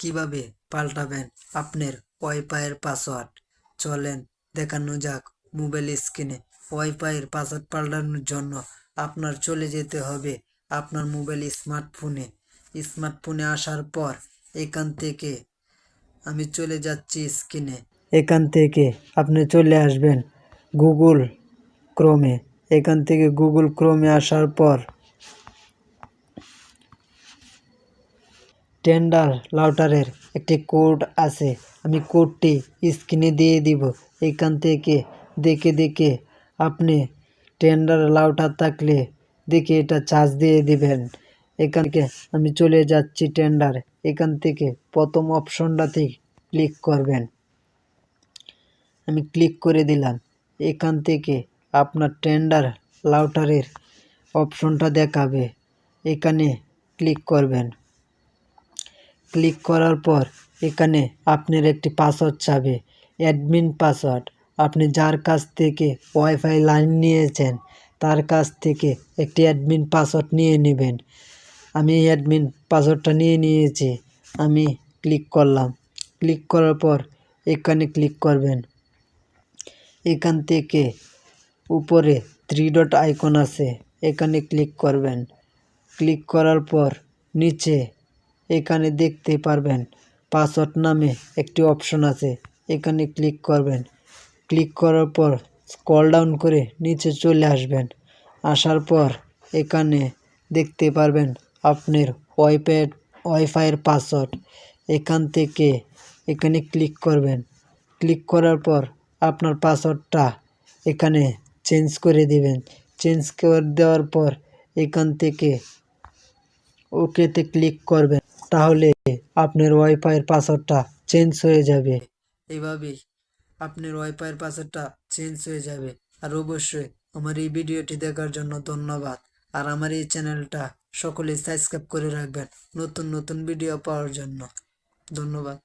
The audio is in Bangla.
কিভাবে পাল্টাবেন আপনার ওয়াইফাইয়ের পাসওয়ার্ড। চলেন দেখানো যাক মোবাইল স্ক্রিনে। ওয়াইফাইয়ের পাসওয়ার্ড পাল্টানোর জন্য আপনার চলে যেতে হবে আপনার মোবাইল স্মার্টফোনে আসার পর এখান থেকে আমি চলে যাচ্ছি স্ক্রিনে। এখান থেকে আপনি চলে আসবেন গুগল ক্রোমে। এখান থেকে গুগল ক্রোমে আসার পর টেন্ডার লাউটারের একটি কোড আছে, আমি কোডটি স্ক্রিনে দিয়ে দিব। এখান থেকে দেখে আপনি টেন্ডার লাউটার থাকলে দেখে এটা চার্জ দিয়ে দিবেন। এখান থেকে আমি চলে যাচ্ছি টেন্ডার। এখান থেকে প্রথম অপশনটাতে ক্লিক করবেন। আমি ক্লিক করে দিলাম। এখান থেকে আপনার টেন্ডার লাউটারের অপশনটা দেখাবে, এখানে ক্লিক করবেন। ক্লিক করার পর এখানে আপনার একটি পাসওয়ার্ড চাবে, অ্যাডমিন পাসওয়ার্ড। আপনি যার কাছ থেকে ওয়াইফাই লাইন নিয়েছেন তার কাছ থেকে একটি অ্যাডমিন পাসওয়ার্ড নিয়ে নেবেন। আমি অ্যাডমিন পাসওয়ার্ডটা নিয়ে নিয়েছি। আমি ক্লিক করলাম। ক্লিক করার পর এখানে ক্লিক করবেন। এখান থেকে উপরে 3 ডট আইকন আছে, এখানে ক্লিক করবেন। ক্লিক করার পর নিচে এখানে দেখতে পারবেন পাসওয়ার্ড নামে একটি অপশন আছে, এখানে ক্লিক করবেন। ক্লিক করার পর স্ক্রল ডাউন করে নিচে চলে আসবেন। আসার পর এখানে দেখতে পারবেন আপনার ওয়াইফাইয়ের পাসওয়ার্ড। এখান থেকে এখানে ক্লিক করবেন। ক্লিক করার পর আপনার পাসওয়ার্ডটা এখানে চেঞ্জ করে দিবেন। চেঞ্জ করে দেওয়ার পর এখান থেকে ওকেতে ক্লিক করবেন, তাহলে আপনার ওয়াইফাইয়ের পাসওয়ার্ডটা চেঞ্জ হয়ে যাবে। এভাবেই আপনার ওয়াইফাইয়ের পাসওয়ার্ডটা চেঞ্জ হয়ে যাবে। আর অবশ্যই আমার এই ভিডিওটি দেখার জন্য ধন্যবাদ। আর আমার এই চ্যানেলটা সকলে সাবস্ক্রাইব করে রাখবেন নতুন ভিডিও পাওয়ার জন্য। ধন্যবাদ।